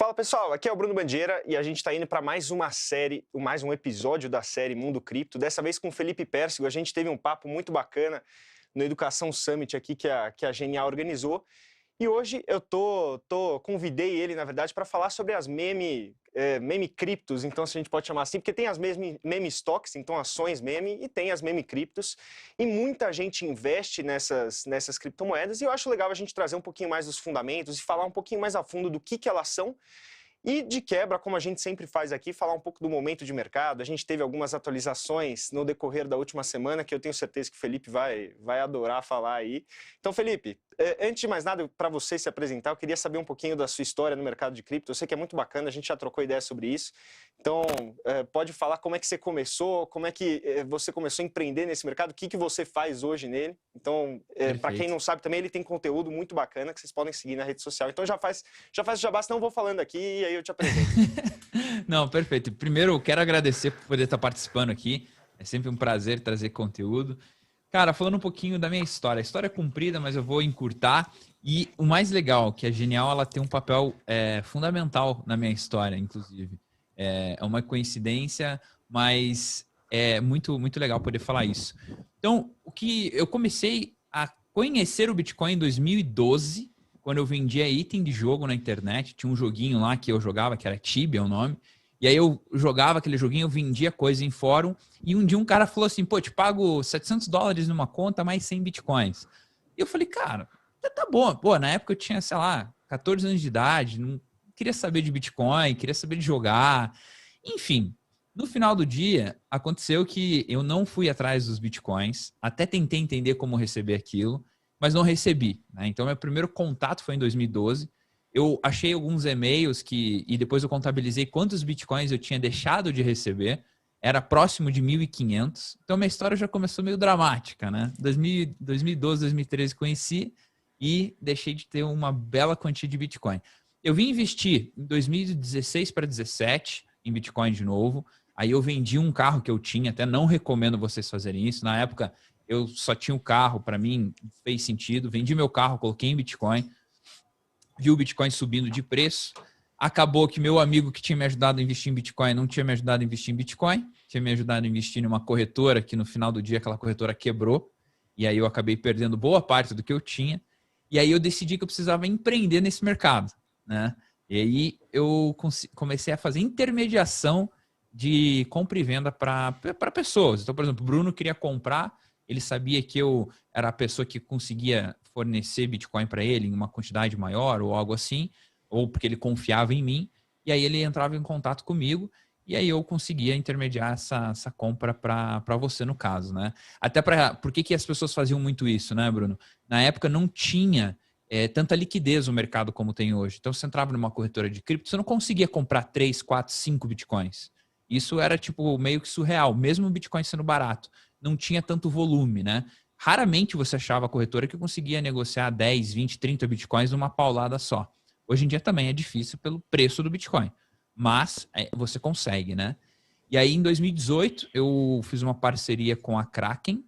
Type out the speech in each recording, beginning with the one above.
Fala pessoal, aqui é o Bruno Bandeira e a gente está indo para mais uma série, mais um episódio da série Mundo Cripto. Dessa vez com o Felipe Pérsigo, a gente teve um papo muito bacana no Educação Summit aqui que a Genial organizou. E hoje eu convidei ele, na verdade, para falar sobre as meme criptos, então se a gente pode chamar assim, porque tem as meme stocks, então ações meme, e tem as meme criptos, e muita gente investe nessas criptomoedas, e eu acho legal a gente trazer um pouquinho mais dos fundamentos e falar um pouquinho mais a fundo do que elas são. E de quebra, como a gente sempre faz aqui, falar um pouco do momento de mercado. A gente teve algumas atualizações no decorrer da última semana, que eu tenho certeza que o Felipe vai adorar falar aí. Então, Felipe, antes de mais nada, para você se apresentar, eu queria saber um pouquinho da sua história no mercado de cripto. Eu sei que é muito bacana, a gente já trocou ideia sobre isso. Então, pode falar como é que você começou, como é que você começou a empreender nesse mercado, o que você faz hoje nele. Então, para quem Perfeito. não sabe, também ele tem conteúdo muito bacana que vocês podem seguir na rede social. Então, já faz o jabá, senão eu vou falando aqui e aí eu te apresento. Não, perfeito. Primeiro, eu quero agradecer por poder estar participando aqui. É sempre um prazer trazer conteúdo. Cara, falando um pouquinho da minha história. A história é comprida, mas eu vou encurtar. E o mais legal, que a Genial ela tem um papel fundamental na minha história, inclusive. É uma coincidência, mas é muito, muito legal poder falar isso. Então, o que eu comecei a conhecer o Bitcoin em 2012, quando eu vendia item de jogo na internet. Tinha um joguinho lá que eu jogava, que era Tibia o nome. E aí eu jogava aquele joguinho, eu vendia coisa em fórum. E um dia um cara falou assim, pô, te pago $700 numa conta, mais 100 bitcoins. E eu falei, cara, tá bom. Pô, na época eu tinha, sei lá, 14 anos de idade, não queria saber de Bitcoin, queria saber de jogar. Enfim, no final do dia, aconteceu que eu não fui atrás dos Bitcoins, até tentei entender como receber aquilo, mas não recebi, né? Então, meu primeiro contato foi em 2012. Eu achei alguns e-mails e depois eu contabilizei quantos bitcoins eu tinha deixado de receber. Era próximo de 1.500. Então, minha história já começou meio dramática, né? 2012, 2013 conheci e deixei de ter uma bela quantia de bitcoin. Eu vim investir em 2016 para 2017 em bitcoin de novo. Aí eu vendi um carro que eu tinha, até não recomendo vocês fazerem isso. Na época, eu só tinha o carro, para mim fez sentido. Vendi meu carro, coloquei em Bitcoin, vi o Bitcoin subindo de preço. Acabou que meu amigo que tinha me ajudado a investir em Bitcoin não tinha me ajudado a investir em Bitcoin, tinha me ajudado a investir em uma corretora que no final do dia aquela corretora quebrou. E aí eu acabei perdendo boa parte do que eu tinha. E aí eu decidi que eu precisava empreender nesse mercado, né? E aí eu comecei a fazer intermediação de compra e venda para pessoas. Então, por exemplo, o Bruno queria comprar, ele sabia que eu era a pessoa que conseguia fornecer Bitcoin para ele em uma quantidade maior ou algo assim, ou porque ele confiava em mim, e aí ele entrava em contato comigo, e aí eu conseguia intermediar essa compra para você, no caso, né? Até por que as pessoas faziam muito isso, né, Bruno? Na época não tinha tanta liquidez no mercado como tem hoje. Então, você entrava numa corretora de cripto, você não conseguia comprar 3, 4, 5 Bitcoins. Isso era tipo meio que surreal, mesmo o Bitcoin sendo barato. Não tinha tanto volume, né? Raramente você achava a corretora que conseguia negociar 10, 20, 30 Bitcoins numa paulada só. Hoje em dia também é difícil pelo preço do Bitcoin, mas você consegue, né? E aí, em 2018, eu fiz uma parceria com a Kraken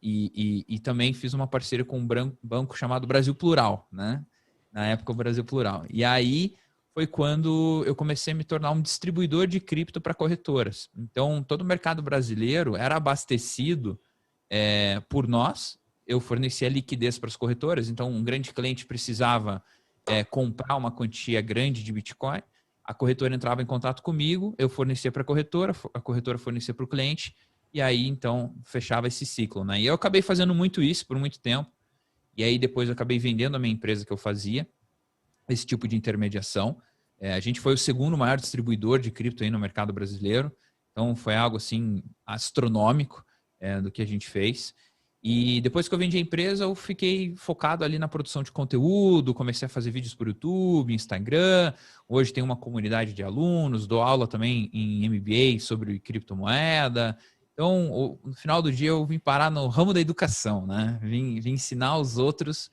e também fiz uma parceria com um banco chamado Brasil Plural, né? Na época, o Brasil Plural. E aí foi quando eu comecei a me tornar um distribuidor de cripto para corretoras. Então, todo o mercado brasileiro era abastecido por nós. Eu fornecia liquidez para as corretoras. Então, um grande cliente precisava comprar uma quantia grande de Bitcoin. A corretora entrava em contato comigo, eu fornecia para a corretora fornecia para o cliente, e aí, então, fechava esse ciclo, né? E eu acabei fazendo muito isso por muito tempo, e aí depois eu acabei vendendo a minha empresa que eu fazia, esse tipo de intermediação. A gente foi o segundo maior distribuidor de cripto aí no mercado brasileiro, então foi algo, assim, astronômico do que a gente fez. E depois que eu vendi a empresa, eu fiquei focado ali na produção de conteúdo, comecei a fazer vídeos por YouTube, Instagram. Hoje tem uma comunidade de alunos, dou aula também em MBA sobre criptomoeda. Então, no final do dia, eu vim parar no ramo da educação, né? Vim ensinar os outros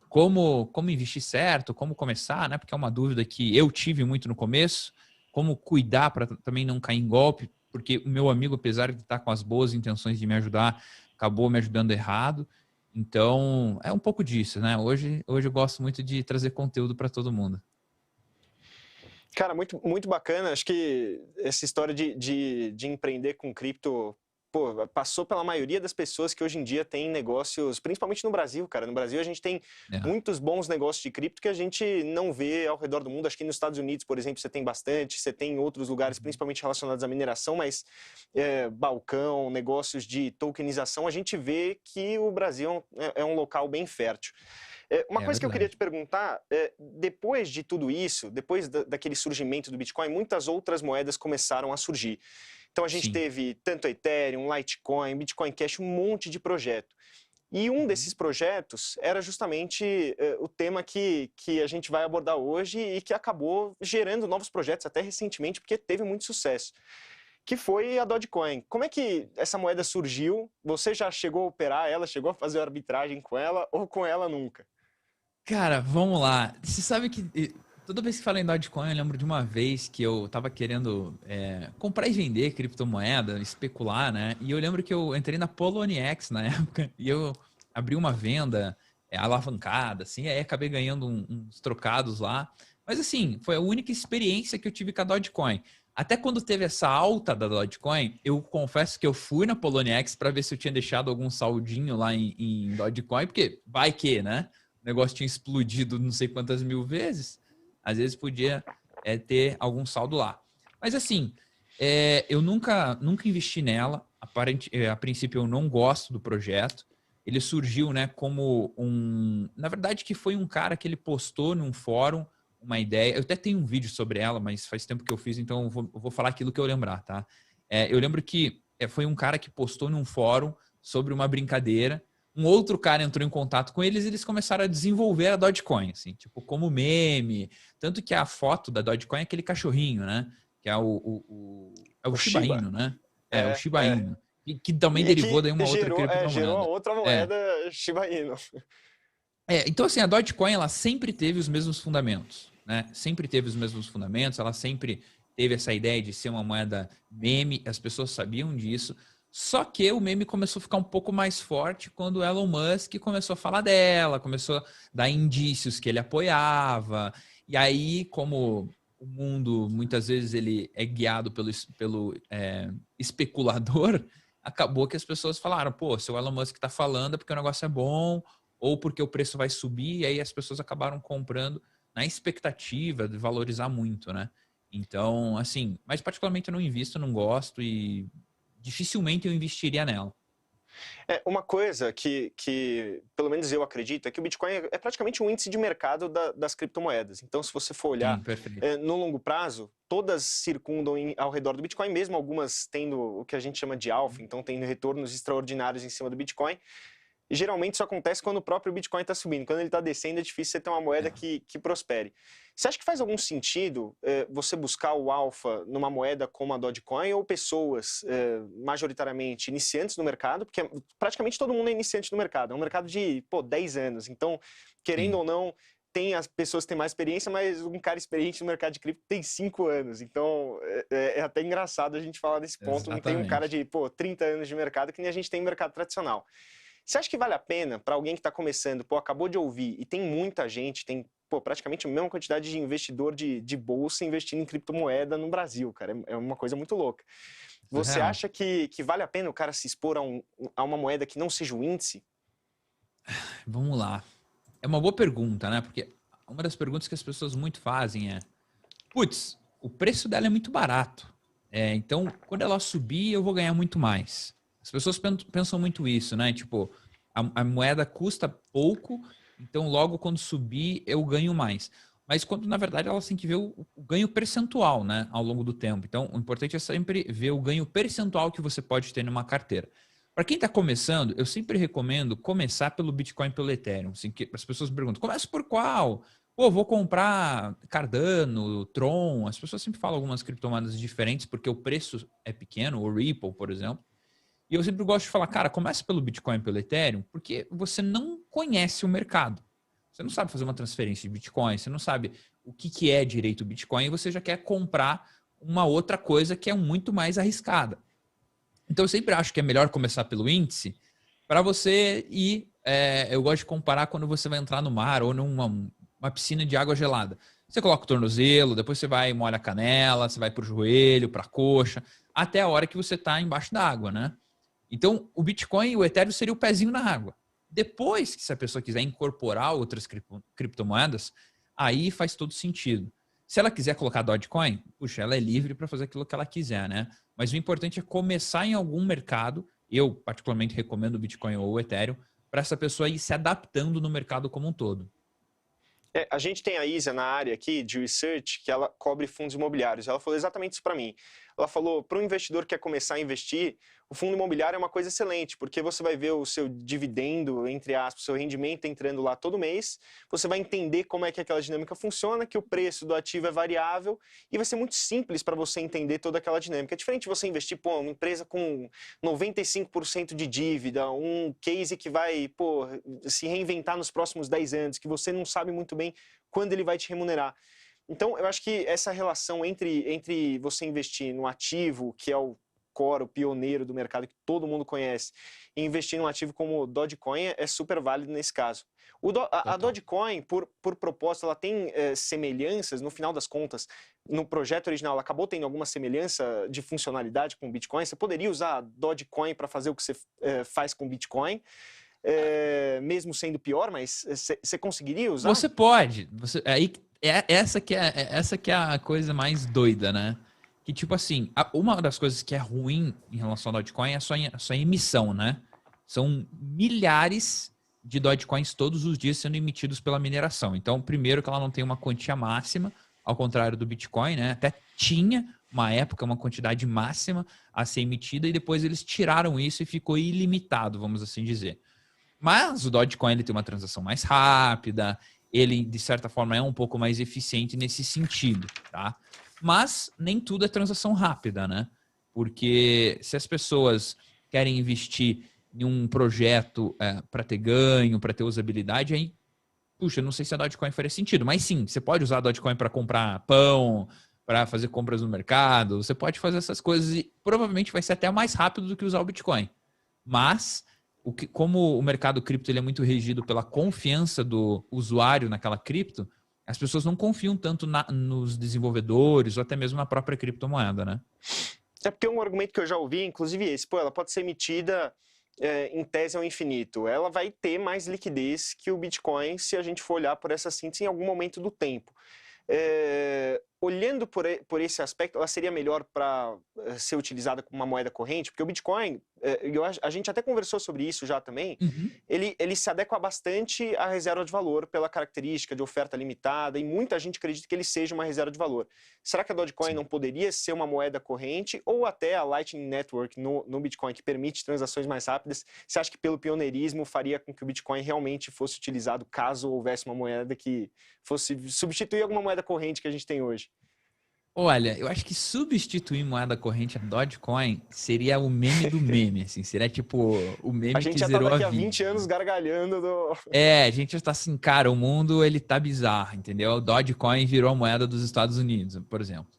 como investir certo, como começar, né? Porque é uma dúvida que eu tive muito no começo, como cuidar para também não cair em golpe, porque o meu amigo, apesar de estar com as boas intenções de me ajudar, acabou me ajudando errado. Então, é um pouco disso, né? Hoje eu gosto muito de trazer conteúdo para todo mundo. Cara, muito, muito bacana. Acho que essa história de empreender com cripto, pô, passou pela maioria das pessoas que hoje em dia têm negócios, principalmente no Brasil, cara. No Brasil a gente tem É, muitos bons negócios de cripto que a gente não vê ao redor do mundo. Acho que nos Estados Unidos, por exemplo, você tem bastante, você tem em outros lugares, uhum. principalmente relacionados à mineração, mas balcão, negócios de tokenização, a gente vê que o Brasil é um local bem fértil. Uma É coisa que eu queria verdade. te perguntar, depois de tudo isso, depois daquele surgimento do Bitcoin, muitas outras moedas começaram a surgir. Então a gente Sim. teve tanto Ethereum, Litecoin, Bitcoin Cash, um monte de projeto. E um Uhum. desses projetos era justamente o tema que a gente vai abordar hoje e que acabou gerando novos projetos até recentemente, porque teve muito sucesso, que foi a Dogecoin. Como é que essa moeda surgiu? Você já chegou a operar ela, chegou a fazer arbitragem com ela ou com ela nunca? Cara, vamos lá. Você sabe que toda vez que fala em Dogecoin, eu lembro de uma vez que eu tava querendo comprar e vender criptomoeda, especular, né? E eu lembro que eu entrei na Poloniex na época e eu abri uma venda alavancada, assim, aí acabei ganhando uns trocados lá. Mas assim, foi a única experiência que eu tive com a Dogecoin. Até quando teve essa alta da Dogecoin, eu confesso que eu fui na Poloniex para ver se eu tinha deixado algum saldinho lá em Dogecoin, porque vai que, né? O negócio tinha explodido não sei quantas mil vezes, às vezes podia ter algum saldo lá. Mas assim, eu nunca investi nela. A princípio, eu não gosto do projeto. Ele surgiu, né, como um... Na verdade, que foi um cara que ele postou num fórum uma ideia. Eu até tenho um vídeo sobre ela, mas faz tempo que eu fiz, então eu vou falar aquilo que eu lembrar, tá? Eu lembro que foi um cara que postou num fórum sobre uma brincadeira. Um outro cara entrou em contato com eles e eles começaram a desenvolver a Dogecoin, assim, tipo, como meme. Tanto que a foto da Dogecoin é aquele cachorrinho, né? Que é o O Shiba Shiba. Inu, né? É, o É, Shiba é. Inu. Que também E derivou que daí uma outra gerou a criptomoeda. outra É. moeda Shiba Inu. Então, assim, a Dogecoin, ela sempre teve os mesmos fundamentos, né? Sempre teve os mesmos fundamentos, ela sempre teve essa ideia de ser uma moeda meme, as pessoas sabiam disso. Só que o meme começou a ficar um pouco mais forte quando o Elon Musk começou a falar dela, começou a dar indícios que ele apoiava. E aí, como o mundo muitas vezes ele é guiado pelo especulador, acabou que as pessoas falaram: pô, se o Elon Musk está falando é porque o negócio é bom, ou porque o preço vai subir, e aí as pessoas acabaram comprando na expectativa de valorizar muito, né? Então, assim, mas particularmente eu não invisto, não gosto e dificilmente eu investiria nela. Uma coisa que, pelo menos eu acredito, é que o Bitcoin é praticamente um índice de mercado das criptomoedas. Então, se você for olhar Sim, perfeito. no longo prazo, todas circundam ao redor do Bitcoin, mesmo algumas tendo o que a gente chama de alfa, então tendo retornos extraordinários em cima do Bitcoin. E geralmente isso acontece quando o próprio Bitcoin está subindo. Quando ele está descendo, é difícil você ter uma moeda É. que prospere. Você acha que faz algum sentido você buscar o alfa numa moeda como a Dogecoin ou pessoas, majoritariamente, iniciantes no mercado? Porque praticamente todo mundo é iniciante no mercado. É um mercado de, 10 anos. Então, querendo Sim, ou não, tem as pessoas que têm mais experiência, mas um cara experiente no mercado de cripto tem 5 anos. Então, é até engraçado a gente falar desse ponto. Não tem um cara exatamente. de, 30 anos de mercado que nem a gente tem no mercado tradicional. Você acha que vale a pena para alguém que está começando, acabou de ouvir, e tem muita gente, tem praticamente a mesma quantidade de investidor de bolsa investindo em criptomoeda no Brasil, cara, é uma coisa muito louca. Você Surreal. acha que vale a pena o cara se expor a uma moeda que não seja o índice? Vamos lá. É uma boa pergunta, né? Porque uma das perguntas que as pessoas muito fazem é: putz, o preço dela é muito barato. Então, quando ela subir, eu vou ganhar muito mais. As pessoas pensam muito isso, né? Tipo, a moeda custa pouco, então logo quando subir, eu ganho mais. Mas quando, na verdade, elas têm que ver o ganho percentual, né? Ao longo do tempo. Então, o importante é sempre ver o ganho percentual que você pode ter numa carteira. Para quem está começando, eu sempre recomendo começar pelo Bitcoin e pelo Ethereum. Assim, que as pessoas perguntam: começa por qual? Pô, vou comprar Cardano, Tron. As pessoas sempre falam algumas criptomoedas diferentes porque o preço é pequeno, o Ripple, por exemplo. E eu sempre gosto de falar: cara, começa pelo Bitcoin e pelo Ethereum, porque você não conhece o mercado. Você não sabe fazer uma transferência de Bitcoin, você não sabe o que é direito o Bitcoin e você já quer comprar uma outra coisa que é muito mais arriscada. Então eu sempre acho que é melhor começar pelo índice para você ir. Eu gosto de comparar quando você vai entrar no mar ou numa uma piscina de água gelada. Você coloca o tornozelo, depois você vai e molha a canela, você vai pro joelho, pra coxa, até a hora que você tá embaixo da água, né? Então, o Bitcoin e o Ethereum seria o pezinho na água. Depois que se a pessoa quiser incorporar outras criptomoedas, aí faz todo sentido. Se ela quiser colocar Dogecoin, puxa, ela é livre para fazer aquilo que ela quiser, né? Mas o importante é começar em algum mercado. Eu, particularmente, recomendo o Bitcoin ou o Ethereum para essa pessoa ir se adaptando no mercado como um todo. A gente tem a Isa na área aqui de research, que ela cobre fundos imobiliários. Ela falou exatamente isso para mim. Ela falou, para um investidor que quer começar a investir, o fundo imobiliário é uma coisa excelente, porque você vai ver o seu dividendo, entre aspas, o seu rendimento entrando lá todo mês, você vai entender como é que aquela dinâmica funciona, que o preço do ativo é variável, e vai ser muito simples para você entender toda aquela dinâmica. É diferente de você investir, pô, uma empresa com 95% de dívida, um case que vai, pô, se reinventar nos próximos 10 anos, que você não sabe muito bem quando ele vai te remunerar. Então, eu acho que essa relação entre você investir no ativo, que é o core, o pioneiro do mercado que todo mundo conhece, e investir num ativo como o Dogecoin é super válido nesse caso. A Dogecoin, por propósito, ela tem semelhanças, no final das contas, no projeto original, ela acabou tendo alguma semelhança de funcionalidade com o Bitcoin. Você poderia usar a Dogecoin para fazer o que você faz com o Bitcoin, mesmo sendo pior, mas você conseguiria usar? Você pode. Essa que é a coisa mais doida, né? Que, tipo assim, uma das coisas que é ruim em relação ao Dogecoin é a sua emissão, né? São milhares de Dogecoins todos os dias sendo emitidos pela mineração. Então, primeiro que ela não tem uma quantia máxima, ao contrário do Bitcoin, né? Até tinha uma época, uma quantidade máxima a ser emitida, e depois eles tiraram isso e ficou ilimitado, vamos assim dizer. Mas o Dogecoin ele tem uma transação mais rápida, ele, de certa forma, é um pouco mais eficiente nesse sentido, tá? Mas nem tudo é transação rápida, né? Porque se as pessoas querem investir em um projeto para ter ganho, para ter usabilidade, aí, puxa, não sei se a Dogecoin faria sentido, mas sim, você pode usar a Dogecoin para comprar pão, para fazer compras no mercado, você pode fazer essas coisas e provavelmente vai ser até mais rápido do que usar o Bitcoin. Mas como o mercado cripto ele é muito regido pela confiança do usuário naquela cripto, as pessoas não confiam tanto nos desenvolvedores ou até mesmo na própria criptomoeda, né? É porque um argumento que eu já ouvi, inclusive esse, pô, ela pode ser emitida em tese ao infinito. Ela vai ter mais liquidez que o Bitcoin se a gente for olhar por essa síntese em algum momento do tempo. Olhando por esse aspecto, ela seria melhor para ser utilizada como uma moeda corrente, porque o Bitcoin, a gente até conversou sobre isso já também, ele se adequa bastante à reserva de valor pela característica de oferta limitada, e muita gente acredita que ele seja uma reserva de valor. Será que a Dogecoin Sim. não poderia ser uma moeda corrente, ou até a Lightning Network no Bitcoin, que permite transações mais rápidas? Você acha que pelo pioneirismo faria com que o Bitcoin realmente fosse utilizado caso houvesse uma moeda que fosse substituir alguma moeda corrente que a gente tem hoje? Olha, eu acho que substituir moeda corrente a Dogecoin seria o meme do meme, assim. Seria tipo o A meme gente que já tá zerou a daqui a vida. 20 anos gargalhando do... A gente já tá assim, cara, o mundo ele tá bizarro, entendeu? O Dogecoin virou a moeda dos Estados Unidos, por exemplo.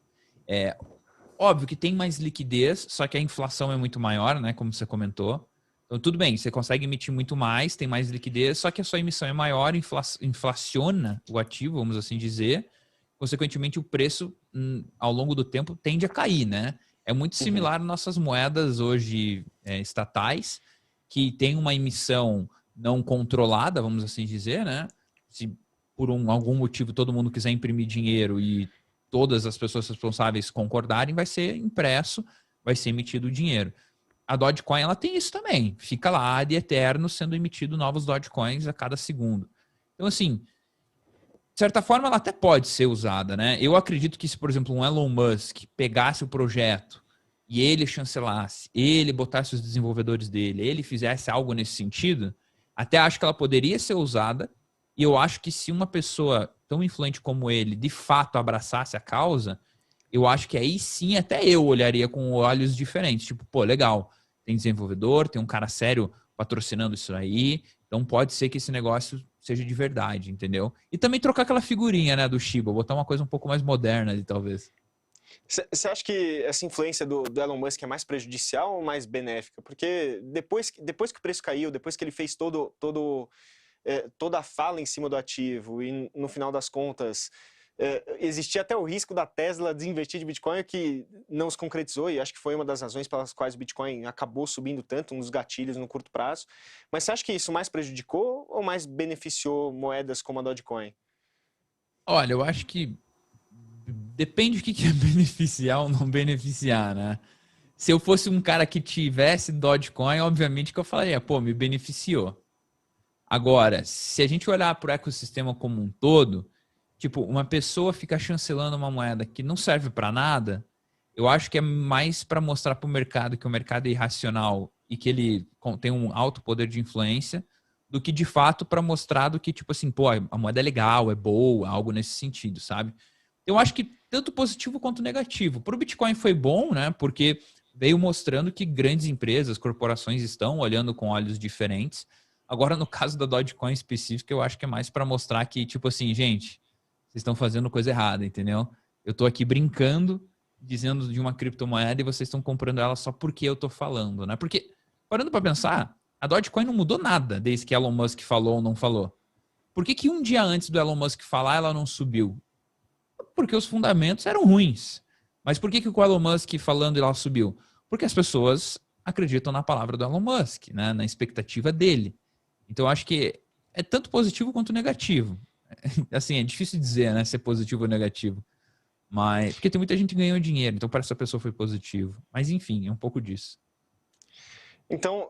Óbvio que tem mais liquidez, só que a inflação é muito maior, né? Como você comentou. Então, tudo bem, você consegue emitir muito mais, tem mais liquidez, só que a sua emissão é maior, inflaciona o ativo, vamos assim dizer. Consequentemente, o preço, ao longo do tempo, tende a cair, né? É muito similar às nossas moedas hoje estatais, que tem uma emissão não controlada, vamos assim dizer, né? Se por algum motivo todo mundo quiser imprimir dinheiro e todas as pessoas responsáveis concordarem, vai ser impresso, vai ser emitido o dinheiro. A Dogecoin, ela tem isso também. Fica lá de eterno sendo emitido novos Dogecoins a cada segundo. Então, assim, de certa forma, ela até pode ser usada, né? Eu acredito que se, por exemplo, um Elon Musk pegasse o projeto e ele chancelasse, ele botasse os desenvolvedores dele, ele fizesse algo nesse sentido, até acho que ela poderia ser usada. E eu acho que se uma pessoa tão influente como ele, de fato, abraçasse a causa, eu acho que aí sim até eu olharia com olhos diferentes. Tipo, pô, legal, tem desenvolvedor, tem um cara sério patrocinando isso aí, então pode ser que esse negócio seja de verdade, entendeu? E também trocar aquela figurinha, né, do Shiba, botar uma coisa um pouco mais moderna ali, talvez. Você acha que essa influência do Elon Musk é mais prejudicial ou mais benéfica? Porque depois que o preço caiu, depois que ele fez toda a fala em cima do ativo e, no final das contas, existia até o risco da Tesla desinvestir de Bitcoin, que não se concretizou, e acho que foi uma das razões pelas quais o Bitcoin acabou subindo tanto, um dos gatilhos no curto prazo. Mas você acha que isso mais prejudicou ou mais beneficiou moedas como a Dogecoin? Olha, eu acho que depende do que é beneficiar ou não beneficiar, né? Se eu fosse um cara que tivesse Dogecoin, obviamente que eu falaria, pô, me beneficiou. Agora, se a gente olhar para o ecossistema como um todo, tipo, uma pessoa fica chancelando uma moeda que não serve para nada, eu acho que é mais para mostrar para o mercado que o mercado é irracional e que ele tem um alto poder de influência, do que de fato para mostrar do que, tipo assim, pô, a moeda é legal, é boa, algo nesse sentido, sabe? Eu acho que tanto positivo quanto negativo. Para o Bitcoin foi bom, né? Porque veio mostrando que grandes empresas, corporações estão olhando com olhos diferentes. Agora, no caso da Dogecoin específica, eu acho que é mais para mostrar que, tipo assim, gente, vocês estão fazendo coisa errada, entendeu? Eu estou aqui brincando, dizendo de uma criptomoeda e vocês estão comprando ela só porque eu estou falando, né? Porque, parando para pensar, a Dogecoin não mudou nada desde que Elon Musk falou ou não falou. Por que um dia antes do Elon Musk falar ela não subiu? Porque os fundamentos eram ruins. Mas por que o Elon Musk falando ela subiu? Porque as pessoas acreditam na palavra do Elon Musk, né? Na expectativa dele. Então, eu acho que é tanto positivo quanto negativo. Assim, é difícil dizer, né, se é positivo ou negativo. Mas, porque tem muita gente que ganhou dinheiro, então para essa pessoa foi positivo. Mas, enfim, é um pouco disso. Então,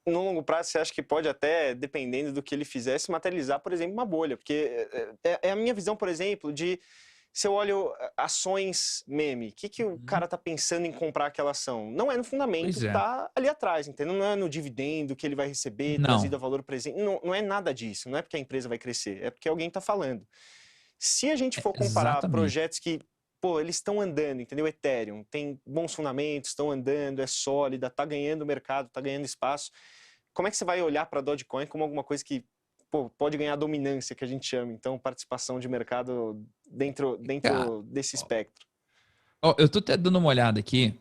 no longo prazo, você acha que pode até, dependendo do que ele fizesse, materializar, por exemplo, uma bolha? Porque é a minha visão, por exemplo, de se eu olho ações meme, o que o cara tá pensando em comprar aquela ação? Não é no fundamento Pois que é. tá ali atrás, entendeu? Não é no dividendo que ele vai receber, trazido Não. a valor presente. Não é nada disso. Não é porque a empresa vai crescer, é porque alguém tá falando. Se a gente for comparar Exatamente. projetos que, pô, eles estão andando, entendeu? Ethereum tem bons fundamentos, estão andando, é sólida, tá ganhando mercado, tá ganhando espaço. Como é que você vai olhar para a Dogecoin como alguma coisa que, pô, pode ganhar dominância, que a gente chama, então, participação de mercado dentro Cara, desse espectro? ó, eu tô até dando uma olhada aqui.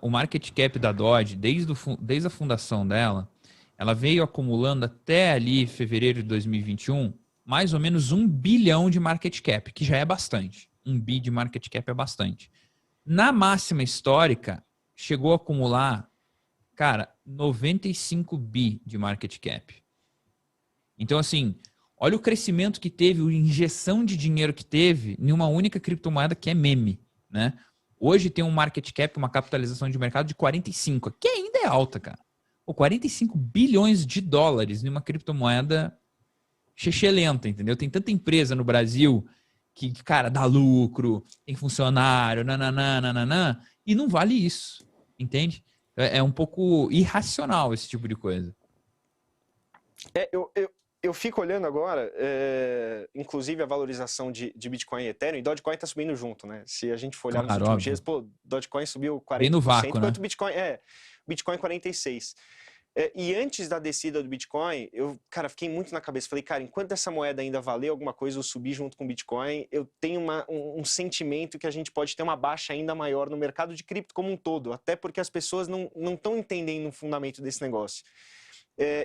O market cap da Doge, desde a fundação dela, ela veio acumulando até ali fevereiro de 2021 mais ou menos 1 bilhão de market cap, que já é bastante. 1 bi de market cap é bastante. Na máxima histórica, chegou a acumular, cara, 95 bi de market cap. Então, assim, olha o crescimento que teve, a injeção de dinheiro que teve em uma única criptomoeda que é meme, né? Hoje tem um market cap, uma capitalização de mercado de 45, que ainda é alta, cara. Pô, 45 bilhões de dólares em uma criptomoeda lenta, entendeu? Tem tanta empresa no Brasil que, cara, dá lucro, tem funcionário, nananã, nananã, e não vale isso, entende? É um pouco irracional esse tipo de coisa. Eu fico olhando agora, inclusive a valorização de Bitcoin e Ethereum, e Dogecoin está subindo junto, né? Se a gente for olhar nos Claro, últimos dias, óbvio. pô, Dogecoin subiu Bem no 40%, vácuo, né? enquanto Bitcoin 46%. E antes da descida do Bitcoin, eu, cara, fiquei muito na cabeça. Falei, cara, enquanto essa moeda ainda valer alguma coisa ou subir junto com o Bitcoin, eu tenho um sentimento que a gente pode ter uma baixa ainda maior no mercado de cripto como um todo, até porque as pessoas não estão entendendo o fundamento desse negócio.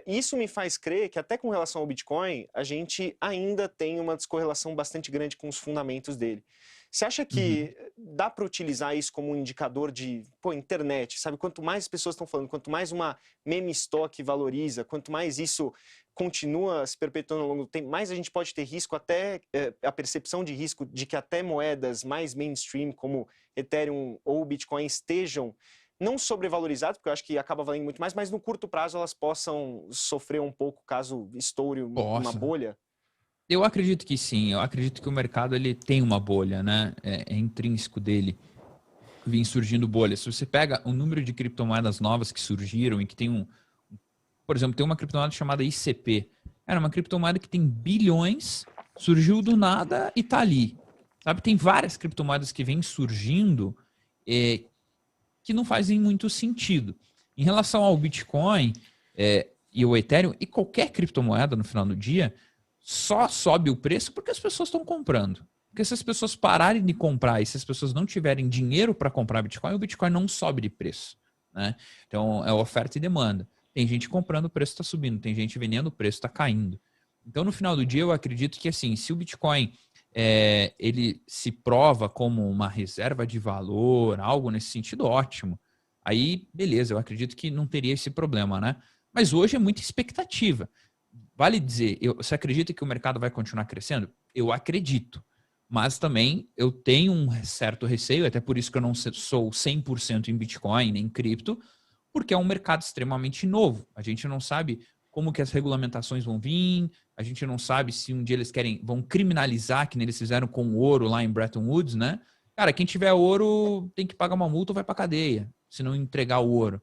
Isso me faz crer que até com relação ao Bitcoin, a gente ainda tem uma descorrelação bastante grande com os fundamentos dele. Você acha Uhum. que dá para utilizar isso como um indicador de, pô, internet, sabe? Quanto mais pessoas estão falando, quanto mais uma meme stock valoriza, quanto mais isso continua se perpetuando ao longo do tempo, mais a gente pode ter risco, até a percepção de risco de que até moedas mais mainstream, como Ethereum ou Bitcoin, estejam não sobrevalorizado, porque eu acho que acaba valendo muito mais, mas no curto prazo elas possam sofrer um pouco caso estoure uma Posso. bolha. Eu acredito que sim. Eu acredito que o mercado ele tem uma bolha, né? É intrínseco dele vir surgindo bolhas. Se você pega o número de criptomoedas novas que surgiram e que tem por exemplo, tem uma criptomoeda chamada ICP. Era uma criptomoeda que tem bilhões, surgiu do nada e tá ali. Sabe? Tem várias criptomoedas que vêm surgindo que não fazem muito sentido. Em relação ao Bitcoin e o Ethereum e qualquer criptomoeda no final do dia, só sobe o preço porque as pessoas estão comprando. Porque se as pessoas pararem de comprar e se as pessoas não tiverem dinheiro para comprar Bitcoin, o Bitcoin não sobe de preço. Né? Então é oferta e demanda. Tem gente comprando, o preço está subindo. Tem gente vendendo, o preço está caindo. Então no final do dia eu acredito que assim, se o Bitcoin ele se prova como uma reserva de valor, algo nesse sentido, ótimo. Aí, beleza, eu acredito que não teria esse problema, né? Mas hoje é muita expectativa. Vale dizer, você acredita que o mercado vai continuar crescendo? Eu acredito. Mas também eu tenho um certo receio, até por isso que eu não sou 100% em Bitcoin nem em cripto, porque é um mercado extremamente novo. A gente não sabe como que as regulamentações vão vir, a gente não sabe se um dia eles vão criminalizar, que nem eles fizeram com o ouro lá em Bretton Woods, né? Cara, quem tiver ouro tem que pagar uma multa ou vai para cadeia, se não entregar o ouro.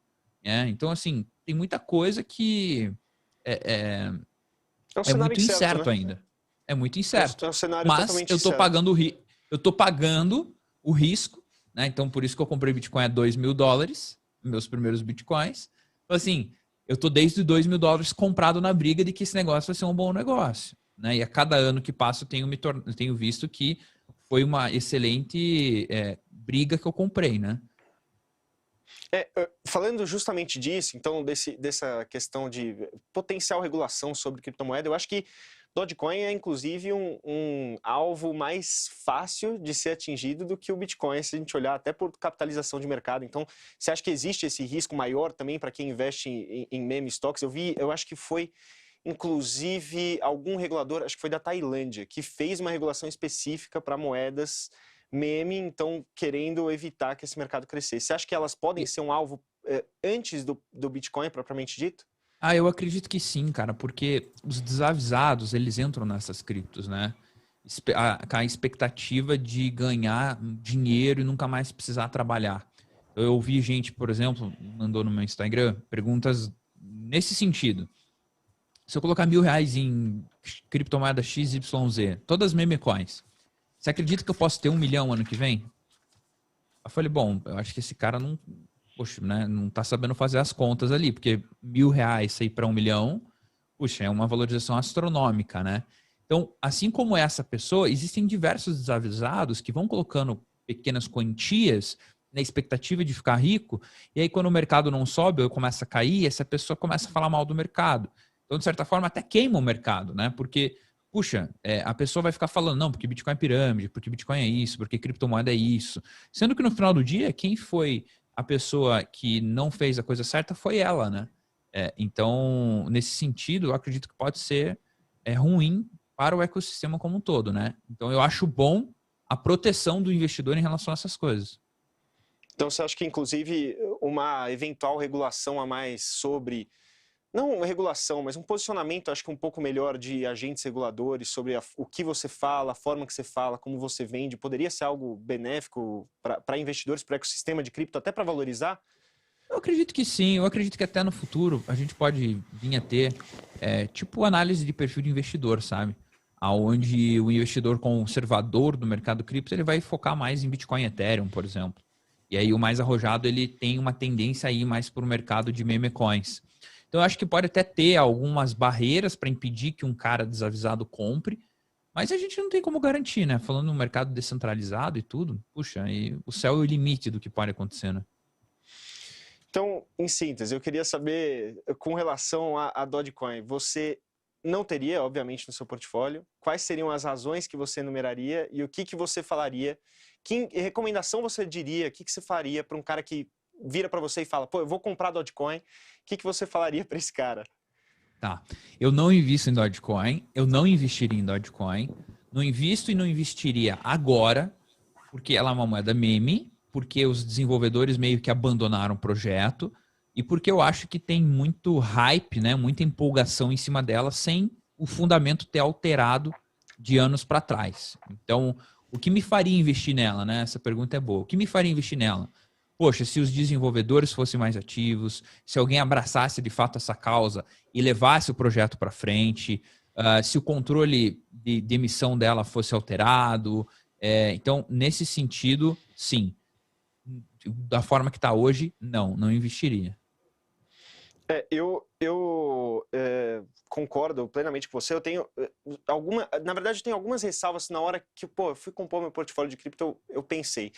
Então, assim, tem muita coisa que É um é cenário muito incerto, né? incerto ainda. É muito incerto. É um cenário Mas totalmente eu tô incerto. pagando o risco, né? Então, por isso que eu comprei Bitcoin a $2.000, meus primeiros Bitcoins. Então, assim, eu tô desde $2.000 comprado na briga de que esse negócio vai ser um bom negócio, né? E a cada ano que passa eu tenho visto que foi uma excelente briga que eu comprei, né? Falando justamente disso, então, dessa questão de potencial regulação sobre criptomoeda, eu acho que Dogecoin é, inclusive, um alvo mais fácil de ser atingido do que o Bitcoin, se a gente olhar até por capitalização de mercado. Então, você acha que existe esse risco maior também para quem investe em meme stocks? Eu acho que foi, inclusive, algum regulador, acho que foi da Tailândia, que fez uma regulação específica para moedas meme, então querendo evitar que esse mercado crescesse. Você acha que elas podem ser um alvo antes do Bitcoin, propriamente dito? Eu acredito que sim, cara, porque os desavisados, eles entram nessas criptos, né? Com a expectativa de ganhar dinheiro e nunca mais precisar trabalhar. Eu ouvi gente, por exemplo, mandou no meu Instagram perguntas nesse sentido. Se eu colocar R$ 1.000 em criptomoeda XYZ, todas meme coins, você acredita que eu posso ter 1 milhão ano que vem? Eu falei, bom, eu acho que esse cara não, poxa, né, não tá sabendo fazer as contas ali, porque R$ 1.000 sair para 1 milhão, puxa, é uma valorização astronômica, né? Então, assim como essa pessoa, existem diversos desavisados que vão colocando pequenas quantias na expectativa de ficar rico, e aí quando o mercado não sobe ou começa a cair, essa pessoa começa a falar mal do mercado. Então, de certa forma, até queima o mercado, né? Porque, puxa, a pessoa vai ficar falando, não, porque Bitcoin é pirâmide, porque Bitcoin é isso, porque criptomoeda é isso. Sendo que no final do dia, quem foi a pessoa que não fez a coisa certa foi ela, né? Então, nesse sentido, eu acredito que pode ser ruim para o ecossistema como um todo, né? Então, eu acho bom a proteção do investidor em relação a essas coisas. Então, você acha que, inclusive, uma eventual regulação a mais sobre, não uma regulação, mas um posicionamento, acho que um pouco melhor de agentes reguladores sobre o que você fala, a forma que você fala, como você vende, poderia ser algo benéfico para investidores, para o ecossistema de cripto, até para valorizar? Eu acredito que sim, eu acredito que até no futuro a gente pode vir a ter tipo análise de perfil de investidor, sabe? Onde o investidor conservador do mercado cripto ele vai focar mais em Bitcoin e Ethereum, por exemplo. E aí o mais arrojado ele tem uma tendência a ir mais para o mercado de meme coins. Então eu acho que pode até ter algumas barreiras para impedir que um cara desavisado compre, mas a gente não tem como garantir, né? Falando no mercado descentralizado e tudo, puxa, aí o céu é o limite do que pode acontecer, né? Então, em síntese, eu queria saber, com relação a Dogecoin, você não teria, obviamente, no seu portfólio, quais seriam as razões que você enumeraria e o que você falaria, que recomendação você diria, o que você faria para um cara que vira para você e fala, pô, eu vou comprar Dogecoin, o que você falaria para esse cara? Tá. Eu não invisto em Dogecoin, eu não investiria em Dogecoin, não invisto e não investiria agora, porque ela é uma moeda meme, porque os desenvolvedores meio que abandonaram o projeto e porque eu acho que tem muito hype, né, muita empolgação em cima dela sem o fundamento ter alterado de anos para trás. Então, o que me faria investir nela, né? Essa pergunta é boa. O que me faria investir nela? Poxa, se os desenvolvedores fossem mais ativos, se alguém abraçasse de fato essa causa e levasse o projeto para frente, se o controle de emissão dela fosse alterado. Então, nesse sentido, sim. Da forma que está hoje, não investiria. Eu concordo plenamente com você. Eu tenho na verdade, eu tenho algumas ressalvas na hora que, pô, eu fui compor meu portfólio de cripto, eu pensei,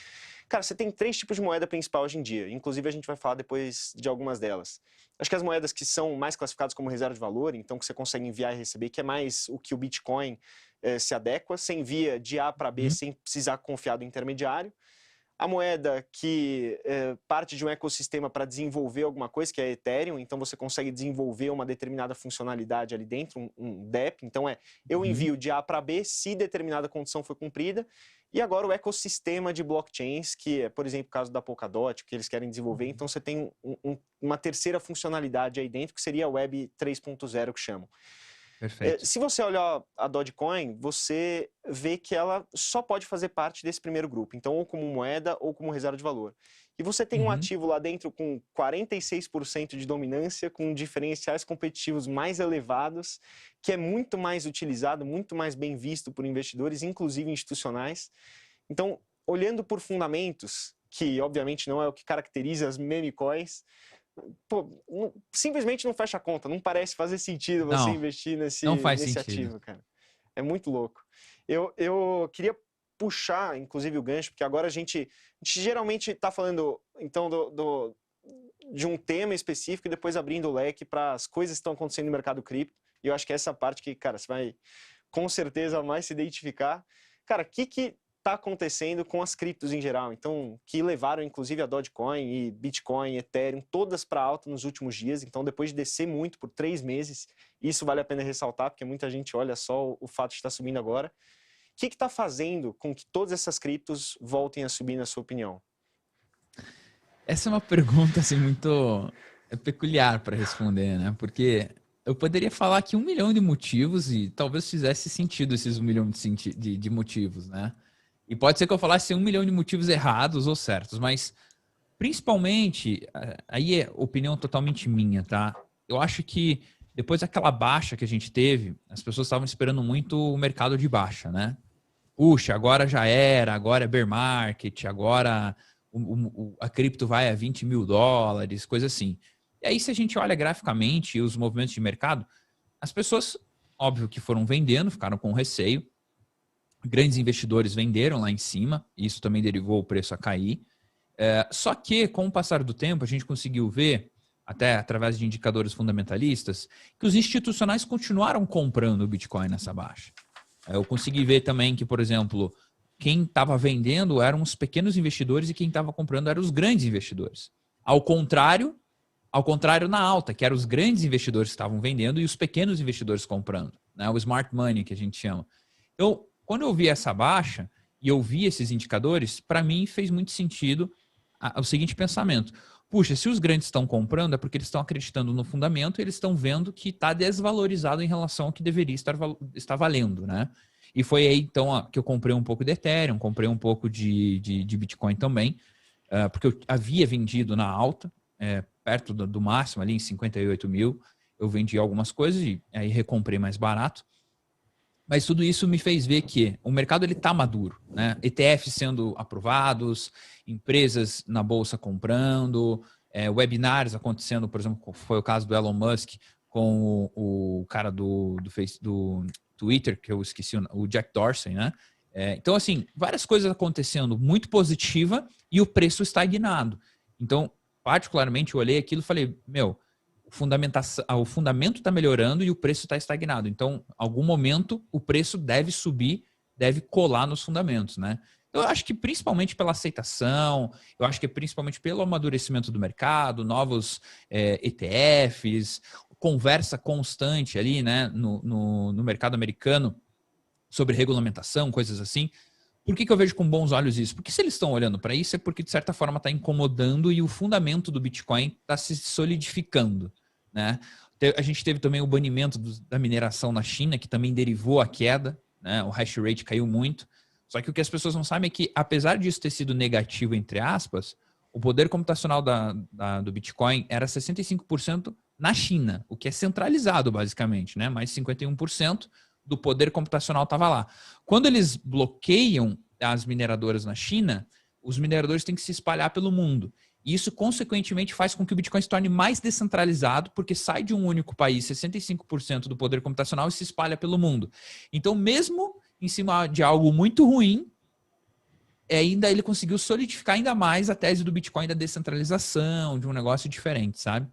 cara, você tem 3 tipos de moeda principal hoje em dia. Inclusive, a gente vai falar depois de algumas delas. Acho que as moedas que são mais classificadas como reserva de valor, então que você consegue enviar e receber, que é mais o que o Bitcoin se adequa, você envia de A para B sem precisar confiar do intermediário. A moeda que parte de um ecossistema para desenvolver alguma coisa, que é Ethereum, então você consegue desenvolver uma determinada funcionalidade ali dentro, um DEP. Então eu envio de A para B se determinada condição foi cumprida. E agora o ecossistema de blockchains, que é, por exemplo, o caso da Polkadot, que eles querem desenvolver. Então você tem uma terceira funcionalidade aí dentro, que seria a Web 3.0, que chamam. Perfeito. Se você olhar a Dogecoin, você vê que ela só pode fazer parte desse primeiro grupo. Então, ou como moeda ou como reserva de valor. E você tem um ativo lá dentro com 46% de dominância, com diferenciais competitivos mais elevados, que é muito mais utilizado, muito mais bem visto por investidores, inclusive institucionais. Então, olhando por fundamentos, que obviamente não é o que caracteriza as meme coins, pô, simplesmente não fecha a conta, não parece fazer sentido você investir nesse ativo, cara. É muito louco. Eu queria puxar, inclusive, o gancho, porque agora a gente geralmente está falando, então, de um tema específico e depois abrindo o leque para as coisas que estão acontecendo no mercado cripto. E eu acho que é essa parte que, cara, você vai com certeza mais se identificar. Cara, o que está acontecendo com as criptos em geral, então, que levaram inclusive a Dogecoin e Bitcoin, Ethereum, todas para alta nos últimos dias. Então, depois de descer muito por 3 meses, isso vale a pena ressaltar, porque muita gente olha só o fato de estar subindo agora. O que está fazendo com que todas essas criptos voltem a subir, na sua opinião? Essa é uma pergunta assim, muito peculiar para responder, né? Porque eu poderia falar aqui 1 milhão de motivos e talvez fizesse sentido esses 1 milhão de motivos, né? E pode ser que eu falasse 1 milhão de motivos errados ou certos, mas principalmente, aí é opinião totalmente minha, tá? Eu acho que depois daquela baixa que a gente teve, as pessoas estavam esperando muito o mercado de baixa, né? Puxa, agora já era, agora é bear market, agora a cripto vai a 20 mil dólares, coisa assim. E aí, se a gente olha graficamente os movimentos de mercado, as pessoas, óbvio que foram vendendo, ficaram com receio. Grandes investidores venderam lá em cima, e isso também derivou o preço a cair. Só que, com o passar do tempo, a gente conseguiu ver, até através de indicadores fundamentalistas, que os institucionais continuaram comprando o Bitcoin nessa baixa. Eu consegui ver também que, por exemplo, quem estava vendendo eram os pequenos investidores e quem estava comprando eram os grandes investidores. Ao contrário na alta, que eram os grandes investidores que estavam vendendo e os pequenos investidores comprando, né? O smart money, que a gente chama. Então, quando eu vi essa baixa e eu vi esses indicadores, para mim fez muito sentido o seguinte pensamento. Puxa, se os grandes estão comprando é porque eles estão acreditando no fundamento e eles estão vendo que está desvalorizado em relação ao que deveria estar valendo, né? E foi aí, então, que eu comprei um pouco de Ethereum, comprei um pouco de Bitcoin também, porque eu havia vendido na alta, perto do máximo, ali em 58 mil, eu vendi algumas coisas e aí recomprei mais barato. Mas tudo isso me fez ver que o mercado está maduro, né? ETFs sendo aprovados, empresas na bolsa comprando, webinars acontecendo, por exemplo, foi o caso do Elon Musk com o cara do Twitter, que eu esqueci, o Jack Dorsey, né? Então, assim, várias coisas acontecendo muito positiva e o preço estagnado. Então, particularmente, eu olhei aquilo e falei, meu, o fundamento está melhorando e o preço está estagnado. Então, em algum momento, o preço deve subir, deve colar nos fundamentos, né? Eu acho que principalmente pela aceitação, eu acho que principalmente pelo amadurecimento do mercado, novos ETFs, conversa constante ali, né, no mercado americano sobre regulamentação, coisas assim. Por que eu vejo com bons olhos isso? Porque se eles estão olhando para isso é porque, de certa forma, está incomodando e o fundamento do Bitcoin está se solidificando, né? A gente teve também o banimento da mineração na China, que também derivou a queda, né? O hash rate caiu muito. Só que o que as pessoas não sabem é que, apesar disso ter sido negativo, entre aspas, o poder computacional do Bitcoin era 65% na China, o que é centralizado, basicamente, né? Mais 51% do poder computacional estava lá. Quando eles bloqueiam as mineradoras na China, os mineradores têm que se espalhar pelo mundo. E isso, consequentemente, faz com que o Bitcoin se torne mais descentralizado, porque sai de um único país 65% do poder computacional e se espalha pelo mundo. Então, mesmo em cima de algo muito ruim, ainda ele conseguiu solidificar ainda mais a tese do Bitcoin da descentralização, de um negócio diferente, sabe?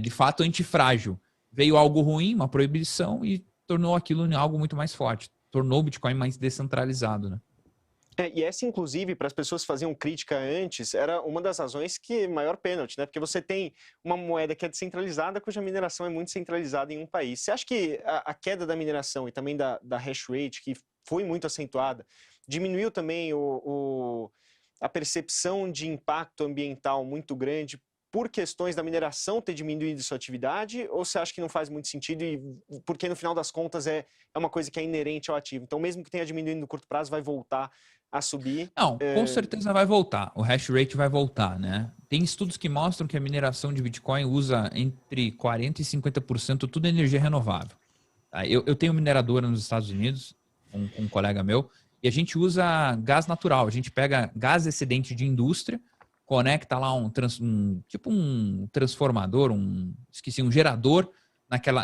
De fato, antifrágil. Veio algo ruim, uma proibição, e tornou aquilo em algo muito mais forte. tornou o Bitcoin mais descentralizado, né? E essa, inclusive, para as pessoas que faziam crítica antes, era uma das razões que maior pênalti, né? Porque você tem uma moeda que é descentralizada, cuja mineração é muito centralizada em um país. Você acha que a queda da mineração e também da hash rate, que foi muito acentuada, diminuiu também a percepção de impacto ambiental muito grande por questões da mineração ter diminuído sua atividade? Ou você acha que não faz muito sentido porque, no final das contas, é uma coisa que é inerente ao ativo? Então, mesmo que tenha diminuído no curto prazo, vai voltar a subir? Não, com certeza vai voltar. O hash rate vai voltar, né? Tem estudos que mostram que a mineração de Bitcoin usa entre 40% e 50% tudo energia renovável. Tá? Eu tenho mineradora nos Estados Unidos, com um colega meu, e a gente usa gás natural. A gente pega gás excedente de indústria, conecta lá tipo um transformador, um gerador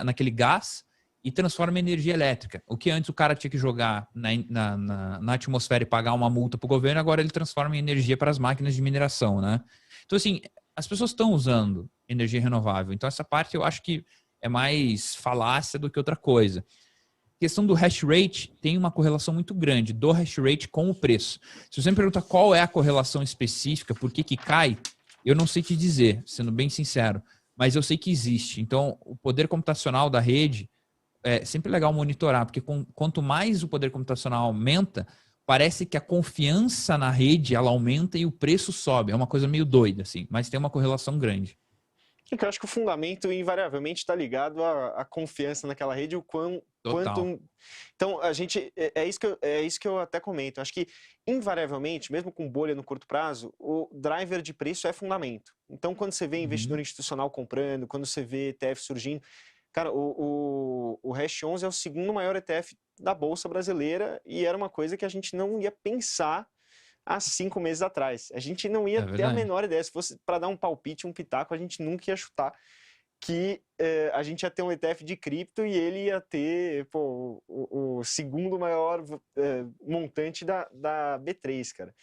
naquele gás, e transforma em energia elétrica. O que antes o cara tinha que jogar na atmosfera e pagar uma multa para o governo, agora ele transforma em energia para as máquinas de mineração, né? Então, assim, as pessoas estão usando energia renovável. Então, essa parte eu acho que é mais falácia do que outra coisa. A questão do hash rate tem uma correlação muito grande do hash rate com o preço. Se você me pergunta qual é a correlação específica, por que cai, eu não sei te dizer, sendo bem sincero, mas eu sei que existe. Então, o poder computacional da rede é sempre legal monitorar, porque quanto mais o poder computacional aumenta, parece que a confiança na rede ela aumenta e o preço sobe. É uma coisa meio doida, assim, mas tem uma correlação grande. Eu acho que o fundamento, invariavelmente, está ligado à confiança naquela rede, quanto... Então, a gente... É isso que eu até comento. Acho que, invariavelmente, mesmo com bolha no curto prazo, o driver de preço é fundamento. Então, quando você vê investidor institucional comprando, quando você vê ETF surgindo... Cara, o Hash 11 é o segundo maior ETF da Bolsa Brasileira e era uma coisa que a gente não ia pensar há 5 meses atrás. A gente não ia ter a menor ideia. Se fosse para dar um palpite, um pitaco, a gente nunca ia chutar que a gente ia ter um ETF de cripto e ele ia ter o segundo maior montante da B3, cara.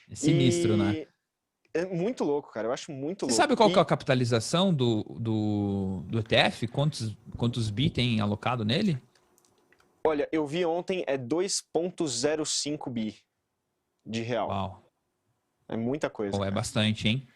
É sinistro, né? É muito louco, cara. Eu acho muito louco. Você sabe qual que é a capitalização do ETF? Quantos bi tem alocado nele? Olha, eu vi ontem, é 2,05 bi de real. Uau. É muita coisa. É bastante, hein?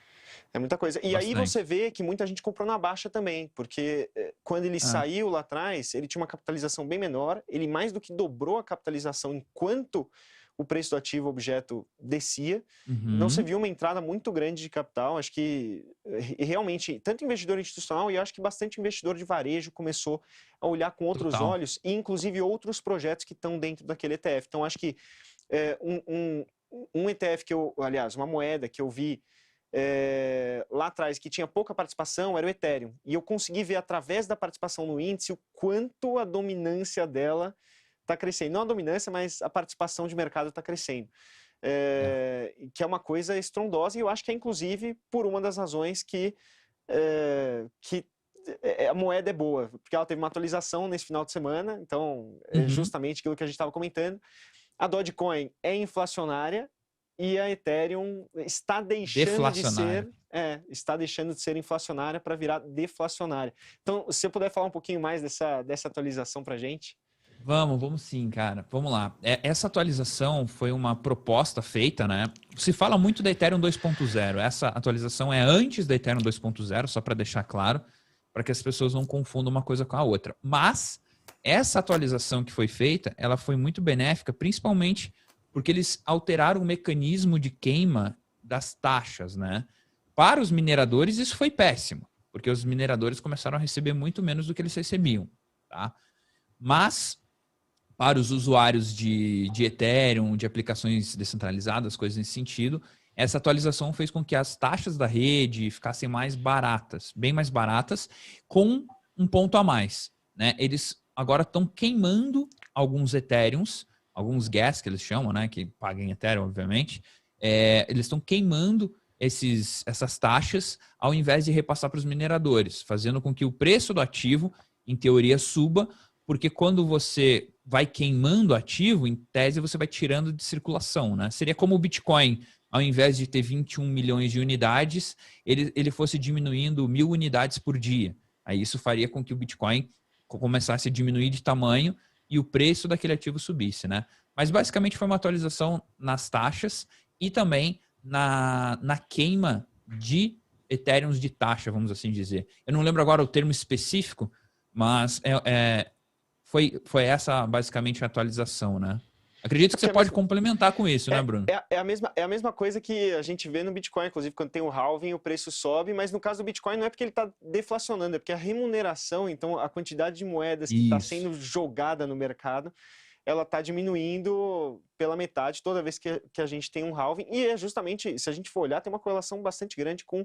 É muita coisa. E aí você vê que muita gente comprou na baixa também, porque quando ele saiu lá atrás, ele tinha uma capitalização bem menor, ele mais do que dobrou a capitalização enquanto o preço do ativo objeto descia. Então você viu uma entrada muito grande de capital. Acho que realmente, tanto investidor institucional e acho que bastante investidor de varejo começou a olhar com outros olhos, e inclusive outros projetos que estão dentro daquele ETF. Então acho que um ETF aliás, uma moeda que eu vi lá atrás, que tinha pouca participação, era o Ethereum. E eu consegui ver através da participação no índice o quanto a dominância dela está crescendo. Não a dominância, mas a participação de mercado está crescendo. Que é uma coisa estrondosa e eu acho que é inclusive por uma das razões que a moeda é boa, porque ela teve uma atualização nesse final de semana, então é justamente aquilo que a gente estava comentando. A Dogecoin é inflacionária e a Ethereum está deixando de ser inflacionária para virar deflacionária. Então, se eu puder falar um pouquinho mais dessa atualização para a gente. Vamos sim, cara. Vamos lá. Essa atualização foi uma proposta feita, né? Se fala muito da Ethereum 2.0. Essa atualização é antes da Ethereum 2.0, só para deixar claro, para que as pessoas não confundam uma coisa com a outra. Mas essa atualização que foi feita, ela foi muito benéfica, principalmente porque eles alteraram o mecanismo de queima das taxas, né? Para os mineradores, isso foi péssimo, porque os mineradores começaram a receber muito menos do que eles recebiam, tá? Mas para os usuários de Ethereum, de aplicações descentralizadas, coisas nesse sentido, essa atualização fez com que as taxas da rede ficassem mais baratas, bem mais baratas, com um ponto a mais, né? Eles agora estão queimando alguns Ethereums, alguns gas que eles chamam, né? Que pagam em Ethereum, obviamente. Eles estão queimando essas taxas ao invés de repassar para os mineradores, fazendo com que o preço do ativo, em teoria, suba, porque quando você vai queimando ativo, em tese você vai tirando de circulação, né? Seria como o Bitcoin, ao invés de ter 21 milhões de unidades, ele fosse diminuindo 1.000 unidades por dia. Aí isso faria com que o Bitcoin começasse a diminuir de tamanho e o preço daquele ativo subisse, né? Mas basicamente foi uma atualização nas taxas e também na queima de Ethereums de taxa, vamos assim dizer. Eu não lembro agora o termo específico, mas foi essa basicamente a atualização, né? Acredito que você pode complementar com isso, né, Bruno? É a mesma coisa que a gente vê no Bitcoin, inclusive quando tem o halving, o preço sobe, mas no caso do Bitcoin não é porque ele está deflacionando, é porque a remuneração, então a quantidade de moedas que está sendo jogada no mercado, ela está diminuindo pela metade toda vez que a gente tem um halving, e é justamente, se a gente for olhar, tem uma correlação bastante grande com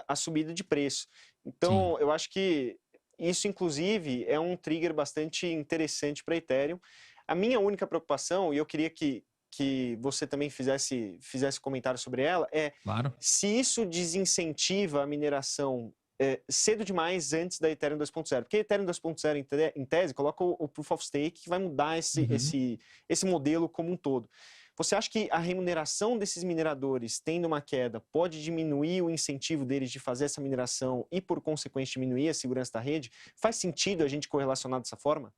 a subida de preço. Então, eu acho que isso, inclusive, é um trigger bastante interessante para Ethereum. A minha única preocupação, e eu queria que você também fizesse comentário sobre ela, se isso desincentiva a mineração cedo demais antes da Ethereum 2.0. Porque a Ethereum 2.0, em tese, coloca o Proof of Stake, que vai mudar esse modelo como um todo. Você acha que a remuneração desses mineradores, tendo uma queda, pode diminuir o incentivo deles de fazer essa mineração e, por consequência, diminuir a segurança da rede? Faz sentido a gente correlacionar dessa forma?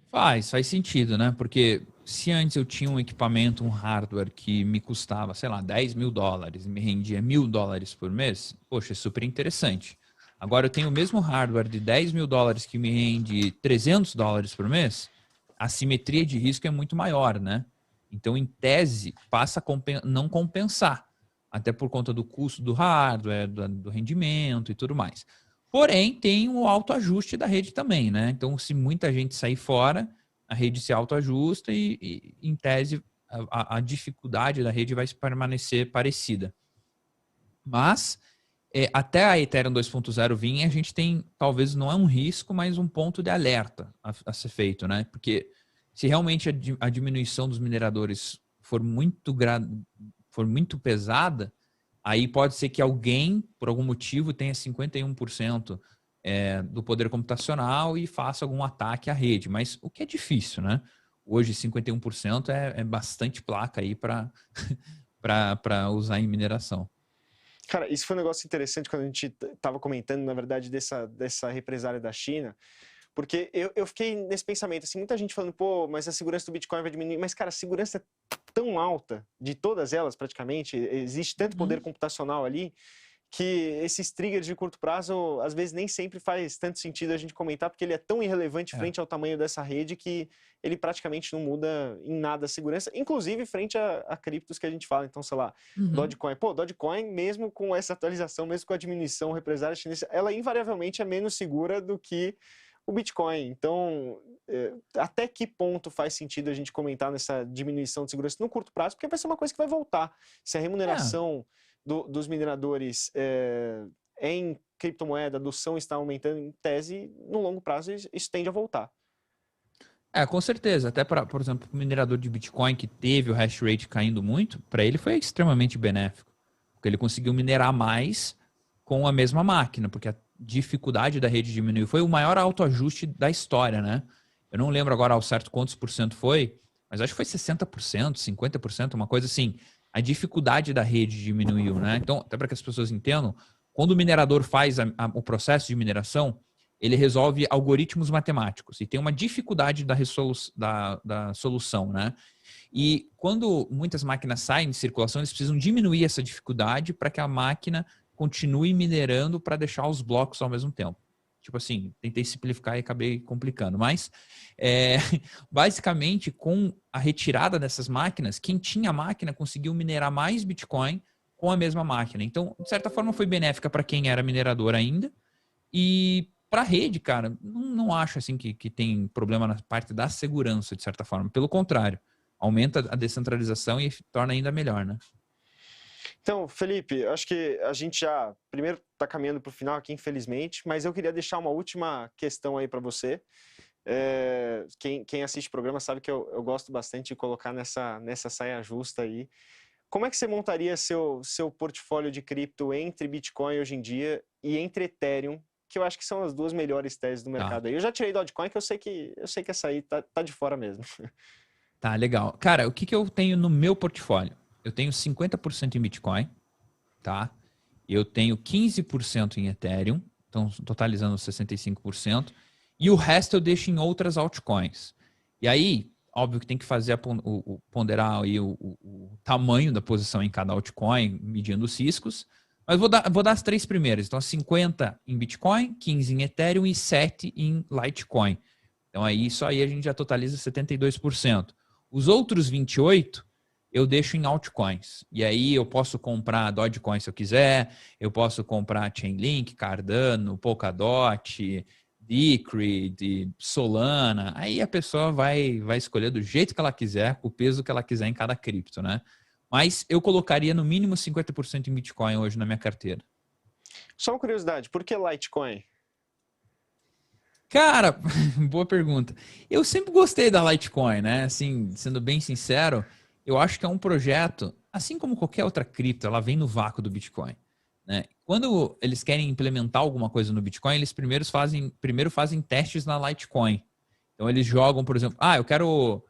Faz sentido, né? Porque se antes eu tinha um equipamento, um hardware que me custava, sei lá, $10 mil e me rendia $1.000 por mês, poxa, é super interessante. Agora eu tenho o mesmo hardware de $10 mil que me rende $300 por mês, a simetria de risco é muito maior, né? Então, em tese, passa a não compensar, até por conta do custo do hardware, do rendimento e tudo mais. Porém, tem o autoajuste da rede também, né? Então, se muita gente sair fora, a rede se autoajusta e em tese, a dificuldade da rede vai permanecer parecida. Mas, até a Ethereum 2.0 vir, a gente tem, talvez não é um risco, mas um ponto de alerta a ser feito, né? Porque se realmente a diminuição dos mineradores for muito pesada, aí pode ser que alguém, por algum motivo, tenha 51% do poder computacional e faça algum ataque à rede. Mas o que é difícil, né? Hoje, 51% é bastante placa aí para usar em mineração. Cara, isso foi um negócio interessante quando a gente estava comentando, na verdade, dessa represália da China. Porque eu fiquei nesse pensamento, assim, muita gente falando, pô, mas a segurança do Bitcoin vai diminuir. Mas, cara, a segurança é tão alta, de todas elas praticamente, existe tanto poder computacional ali, que esses triggers de curto prazo, às vezes nem sempre faz tanto sentido a gente comentar, porque ele é tão irrelevante frente ao tamanho dessa rede que ele praticamente não muda em nada a segurança, inclusive frente a criptos que a gente fala. Então, sei lá, Dogecoin. Pô, Dogecoin, mesmo com essa atualização, mesmo com a diminuição represária chinesa, ela invariavelmente é menos segura do que o Bitcoin. Então, até que ponto faz sentido a gente comentar nessa diminuição de segurança no curto prazo? Porque vai ser uma coisa que vai voltar. Se a remuneração dos mineradores em criptomoeda, adoção está aumentando, em tese, no longo prazo, isso tende a voltar. Com certeza. Até, por exemplo, o minerador de Bitcoin que teve o hash rate caindo muito, para ele foi extremamente benéfico. Porque ele conseguiu minerar mais com a mesma máquina, porque a dificuldade da rede diminuiu. Foi o maior autoajuste da história, né? Eu não lembro agora ao certo quantos por cento foi, mas acho que foi 60%, 50%, uma coisa assim. A dificuldade da rede diminuiu, né? Então, até para que as pessoas entendam, quando o minerador faz o processo de mineração, ele resolve algoritmos matemáticos e tem uma dificuldade da solução, né? E quando muitas máquinas saem de circulação, eles precisam diminuir essa dificuldade para que a máquina continue minerando para deixar os blocos ao mesmo tempo. Tipo assim, tentei simplificar e acabei complicando. Mas, basicamente, com a retirada dessas máquinas, quem tinha máquina conseguiu minerar mais Bitcoin com a mesma máquina. Então, de certa forma, foi benéfica para quem era minerador ainda. E para a rede, cara, não acho assim que tem problema na parte da segurança, de certa forma. Pelo contrário, aumenta a descentralização e torna ainda melhor, né? Então, Felipe, acho que a gente já, primeiro, está caminhando para o final aqui, infelizmente, mas eu queria deixar uma última questão aí para você. Quem assiste o programa sabe que eu gosto bastante de colocar nessa saia justa aí. Como é que você montaria seu portfólio de cripto entre Bitcoin hoje em dia e entre Ethereum, que eu acho que são as duas melhores teses do mercado aí? Eu já tirei Dogecoin, que eu sei que essa aí tá de fora mesmo. Tá, legal. Cara, o que eu tenho no meu portfólio? Eu tenho 50% em Bitcoin, tá? Eu tenho 15% em Ethereum, então totalizando 65%. e o resto eu deixo em outras altcoins. E aí, óbvio que tem que fazer ponderar aí o tamanho da posição em cada altcoin, medindo os riscos. Mas vou dar as três primeiras. Então, 50 em Bitcoin, 15 em Ethereum e 7 em Litecoin. Então, aí, isso aí a gente já totaliza 72%. Os outros 28% eu deixo em altcoins. E aí eu posso comprar Dogecoin se eu quiser, eu posso comprar Chainlink, Cardano, Polkadot, Decred, Solana. Aí a pessoa vai escolher do jeito que ela quiser, com o peso que ela quiser em cada cripto, né? Mas eu colocaria no mínimo 50% em Bitcoin hoje na minha carteira. Só uma curiosidade, por que Litecoin? Cara, boa pergunta. Eu sempre gostei da Litecoin, né? Assim, sendo bem sincero, eu acho que é um projeto, assim como qualquer outra cripto, ela vem no vácuo do Bitcoin, né? Quando eles querem implementar alguma coisa no Bitcoin, eles primeiro fazem testes na Litecoin. Então eles jogam, por exemplo, eu quero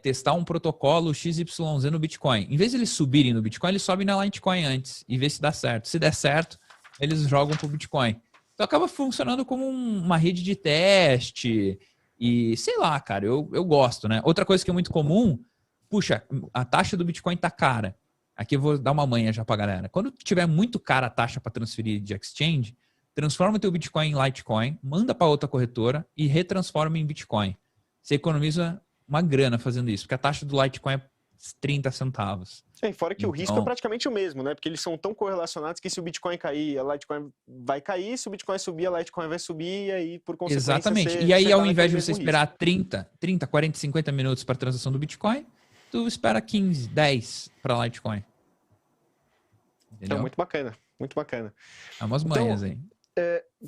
testar um protocolo XYZ no Bitcoin. Em vez de eles subirem no Bitcoin, eles sobem na Litecoin antes e vê se dá certo. Se der certo, eles jogam pro Bitcoin. Então acaba funcionando como uma rede de teste e sei lá, cara, eu gosto, né? Outra coisa que é muito comum, puxa, a taxa do Bitcoin tá cara. Aqui eu vou dar uma manha já pra galera. Quando tiver muito cara a taxa para transferir de exchange, transforma o teu Bitcoin em Litecoin, manda para outra corretora e retransforma em Bitcoin. Você economiza uma grana fazendo isso, porque a taxa do Litecoin é 30 centavos. Fora que o risco é praticamente o mesmo, né? Porque eles são tão correlacionados que se o Bitcoin cair, a Litecoin vai cair, se o Bitcoin subir, a Litecoin vai subir, e aí, por consequência, exatamente. E aí, ao invés de você esperar 30, 40, 50 minutos para a transação do Bitcoin, tu espera 15, 10 para a Litecoin. Entendeu? Então, muito bacana, muito bacana. É umas manhas aí.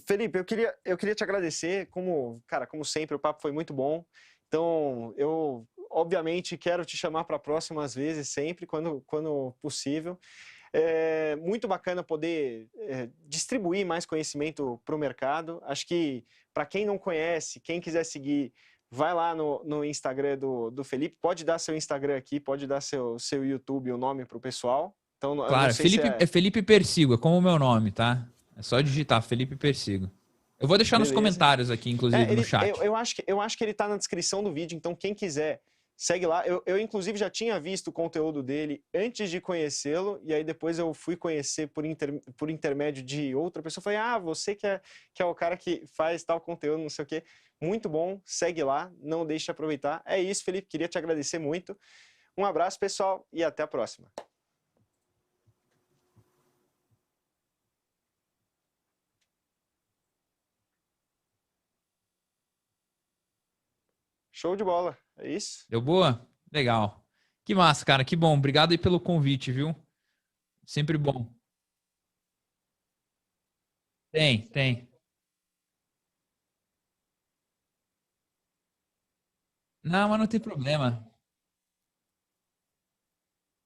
Felipe, eu queria te agradecer, como sempre, o papo foi muito bom. Então, eu obviamente quero te chamar para próximas vezes, sempre, quando possível. É muito bacana poder distribuir mais conhecimento para o mercado. Acho que, para quem não conhece, quem quiser seguir, vai lá no Instagram do Felipe. Pode dar seu Instagram aqui, pode dar seu YouTube, o nome para o pessoal. Então, claro, não sei é Felipe Persigo, é como o meu nome, tá? É só digitar Felipe Persigo. Eu vou deixar nos comentários aqui, inclusive, no chat. Eu acho que ele está na descrição do vídeo, então quem quiser, segue lá. Eu, inclusive, já tinha visto o conteúdo dele antes de conhecê-lo, e aí depois eu fui conhecer por intermédio de outra pessoa. Falei, você que é o cara que faz tal conteúdo, não sei o quê. Muito bom, segue lá, não deixe de aproveitar. É isso, Felipe, queria te agradecer muito. Um abraço, pessoal, e até a próxima. Show de bola, é isso? Deu boa? Legal. Que massa, cara, que bom. Obrigado aí pelo convite, viu? Sempre bom. Tem. Não, mas não tem problema.